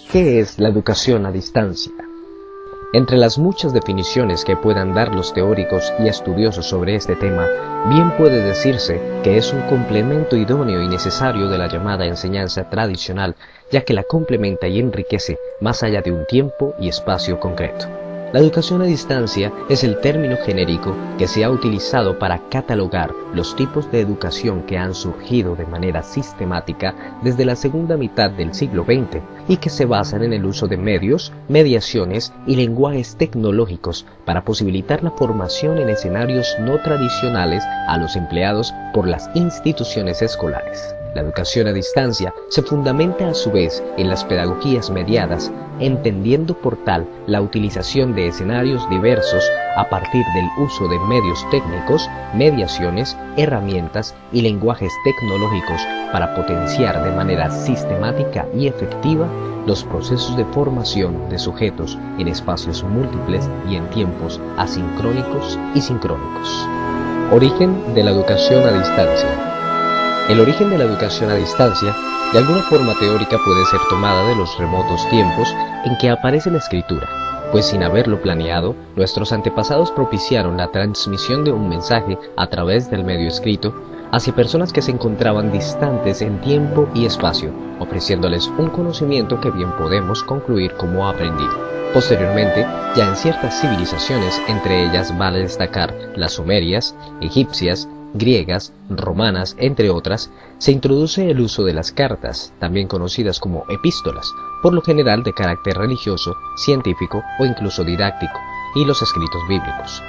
¿Qué es la educación a distancia? Entre las muchas definiciones que puedan dar los teóricos y estudiosos sobre este tema, bien puede decirse que es un complemento idóneo y necesario de la llamada enseñanza tradicional, ya que la complementa y enriquece más allá de un tiempo y espacio concreto. La educación a distancia es el término genérico que se ha utilizado para catalogar los tipos de educación que han surgido de manera sistemática desde la segunda mitad del siglo XX y que se basan en el uso de medios, mediaciones y lenguajes tecnológicos para posibilitar la formación en escenarios no tradicionales a los empleados por las instituciones escolares. La educación a distancia se fundamenta a su vez en las pedagogías mediadas, entendiendo por tal la utilización de escenarios diversos a partir del uso de medios técnicos, mediaciones, herramientas y lenguajes tecnológicos para potenciar de manera sistemática y efectiva los procesos de formación de sujetos en espacios múltiples y en tiempos asincrónicos y sincrónicos. Origen de la educación a distancia. El origen de la educación a distancia, de alguna forma teórica, puede ser tomada de los remotos tiempos en que aparece la escritura, pues sin haberlo planeado, nuestros antepasados propiciaron la transmisión de un mensaje a través del medio escrito hacia personas que se encontraban distantes en tiempo y espacio, ofreciéndoles un conocimiento que bien podemos concluir como aprendido. Posteriormente, ya en ciertas civilizaciones, entre ellas vale destacar las sumerias, egipcias, griegas, romanas, entre otras, se introduce el uso de las cartas, también conocidas como epístolas, por lo general de carácter religioso, científico o incluso didáctico, y los escritos bíblicos.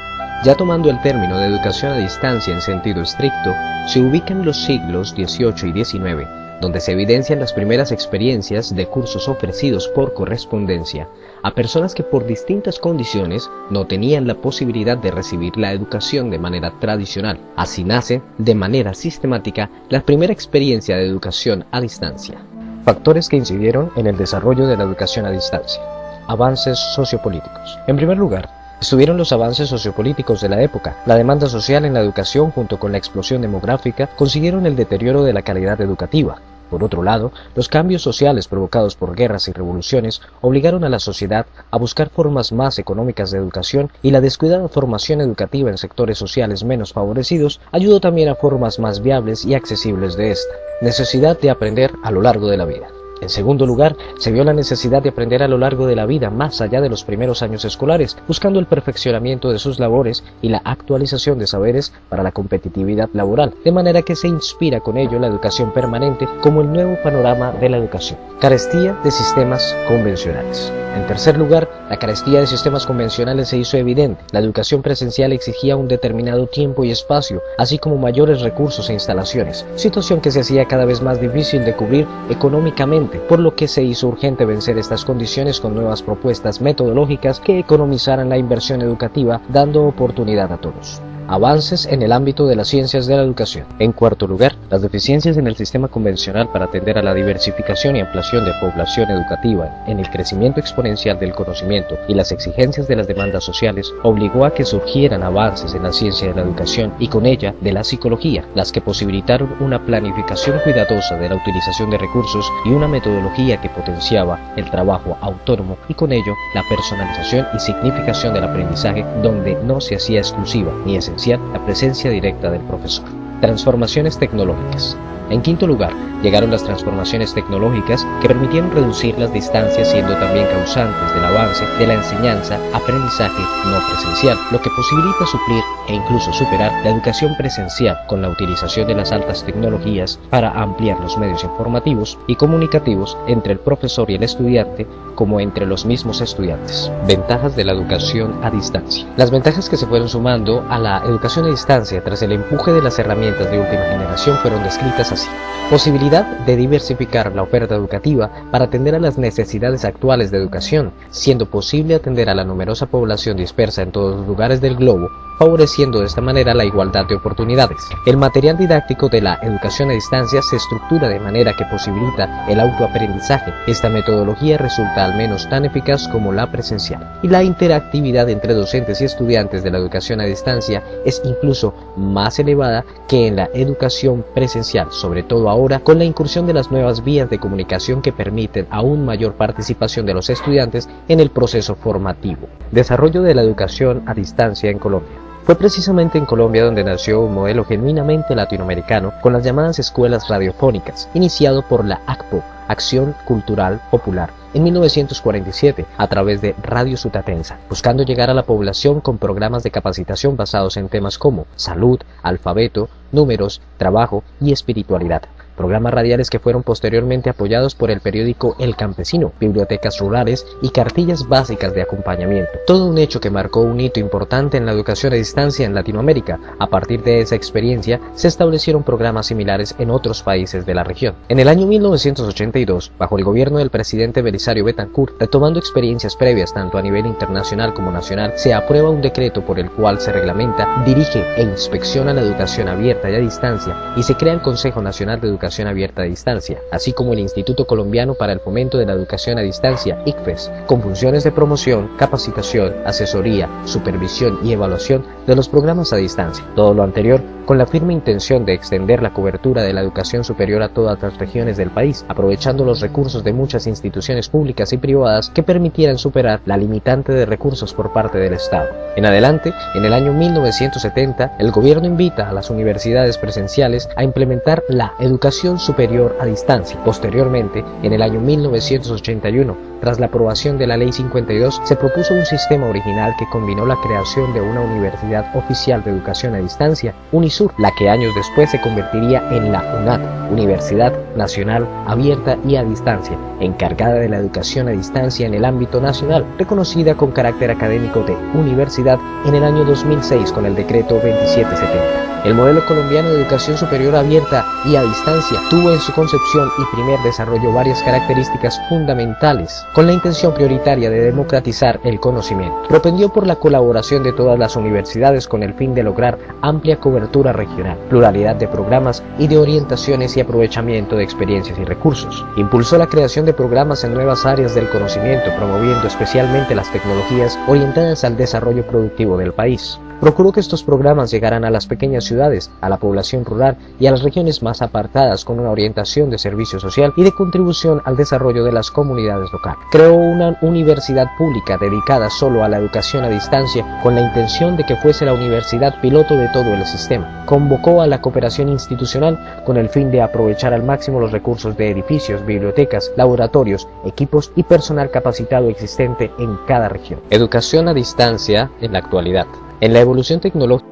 Ya tomando el término de educación a distancia en sentido estricto, se ubican los siglos XVIII y XIX, donde se evidencian las primeras experiencias de cursos ofrecidos por correspondencia a personas que por distintas condiciones no tenían la posibilidad de recibir la educación de manera tradicional. Así nace, de manera sistemática, la primera experiencia de educación a distancia. Factores que incidieron en el desarrollo de la educación a distancia. Avances sociopolíticos. En primer lugar, estuvieron los avances sociopolíticos de la época. La demanda social en la educación junto con la explosión demográfica consiguieron el deterioro de la calidad educativa. Por otro lado, los cambios sociales provocados por guerras y revoluciones obligaron a la sociedad a buscar formas más económicas de educación y la descuidada formación educativa en sectores sociales menos favorecidos ayudó también a formas más viables y accesibles de esta. Necesidad de aprender a lo largo de la vida. En segundo lugar, se vio la necesidad de aprender a lo largo de la vida más allá de los primeros años escolares, buscando el perfeccionamiento de sus labores y la actualización de saberes para la competitividad laboral, de manera que se inspira con ello la educación permanente como el nuevo panorama de la educación. Carestía de sistemas convencionales. En tercer lugar, la carestía de sistemas convencionales se hizo evidente. La educación presencial exigía un determinado tiempo y espacio, así como mayores recursos e instalaciones, situación que se hacía cada vez más difícil de cubrir económicamente, por lo que se hizo urgente vencer estas condiciones con nuevas propuestas metodológicas que economizaran la inversión educativa, dando oportunidad a todos. Avances en el ámbito de las ciencias de la educación. En cuarto lugar, las deficiencias en el sistema convencional para atender a la diversificación y ampliación de población educativa, en el crecimiento exponencial del conocimiento y las exigencias de las demandas sociales, obligó a que surgieran avances en la ciencia de la educación y con ella de la psicología, las que posibilitaron una planificación cuidadosa de la utilización de recursos y una metodología que potenciaba el trabajo autónomo y con ello la personalización y significación del aprendizaje, donde no se hacía exclusiva ni esencial la presencia directa del profesor. Transformaciones tecnológicas. En quinto lugar, llegaron las transformaciones tecnológicas que permitieron reducir las distancias, siendo también causantes del avance de la enseñanza, aprendizaje no presencial, lo que posibilita suplir e incluso superar la educación presencial con la utilización de las altas tecnologías para ampliar los medios informativos y comunicativos entre el profesor y el estudiante, como entre los mismos estudiantes. Ventajas de la educación a distancia. Las ventajas que se fueron sumando a la educación a distancia tras el empuje de las herramientas de última generación fueron descritas así. Posibilidad de diversificar la oferta educativa para atender a las necesidades actuales de educación, siendo posible atender a la numerosa población dispersa en todos los lugares del globo favoreciendo de esta manera la igualdad de oportunidades. El material didáctico de la educación a distancia se estructura de manera que posibilita el autoaprendizaje. Esta metodología resulta al menos tan eficaz como la presencial, y la interactividad entre docentes y estudiantes de la educación a distancia es incluso más elevada que en la educación presencial, sobre todo ahora con la incursión de las nuevas vías de comunicación que permiten aún mayor participación de los estudiantes en el proceso formativo. Desarrollo de la educación a distancia en Colombia. Fue precisamente en Colombia donde nació un modelo genuinamente latinoamericano con las llamadas escuelas radiofónicas, iniciado por la ACPO, Acción Cultural Popular, en 1947 a través de Radio Sutatensa, buscando llegar a la población con programas de capacitación basados en temas como salud, alfabeto, números, trabajo y espiritualidad. Programas radiales que fueron posteriormente apoyados por el periódico El Campesino, bibliotecas rurales y cartillas básicas de acompañamiento. Todo un hecho que marcó un hito importante en la educación a distancia en Latinoamérica. A partir de esa experiencia se establecieron programas similares en otros países de la región. En el año 1982, bajo el gobierno del presidente Belisario Betancur, retomando experiencias previas tanto a nivel internacional como nacional, se aprueba un decreto por el cual se reglamenta, dirige e inspecciona la educación abierta y a distancia, y se crea el Consejo Nacional de Educación Abierta a Distancia, así como el Instituto Colombiano para el Fomento de la Educación a Distancia, ICFES, con funciones de promoción, capacitación, asesoría, supervisión y evaluación de los programas a distancia. Todo lo anterior con la firme intención de extender la cobertura de la educación superior a todas las regiones del país, aprovechando los recursos de muchas instituciones públicas y privadas que permitieran superar la limitante de recursos por parte del Estado. En adelante, en el año 1970, el gobierno invita a las universidades presenciales a implementar la educación superior a distancia. Posteriormente, en el año 1981, tras la aprobación de la Ley 52, se propuso un sistema original que combinó la creación de una universidad oficial de educación a distancia, UNISUR, la que años después se convertiría en la UNAD, Universidad Nacional Abierta y a Distancia, encargada de la educación a distancia en el ámbito nacional, reconocida con carácter académico de universidad en el año 2006 con el decreto 2770. El modelo colombiano de educación superior abierta y a distancia tuvo en su concepción y primer desarrollo varias características fundamentales, con la intención prioritaria de democratizar el conocimiento. Propendió por la colaboración de todas las universidades con el fin de lograr amplia cobertura regional, pluralidad de programas y de orientaciones y aprovechamiento de experiencias y recursos. Impulsó la creación de programas en nuevas áreas del conocimiento, promoviendo especialmente las tecnologías orientadas al desarrollo productivo del país. Procuró que estos programas llegaran a las pequeñas ciudades, a la población rural y a las regiones más apartadas con una orientación de servicio social y de contribución al desarrollo de las comunidades locales. Creó una universidad pública dedicada solo a la educación a distancia con la intención de que fuese la universidad piloto de todo el sistema. Convocó a la cooperación institucional con el fin de aprovechar al máximo los recursos de edificios, bibliotecas, laboratorios, equipos y personal capacitado existente en cada región. Educación a distancia en la actualidad. En la evolución tecnológica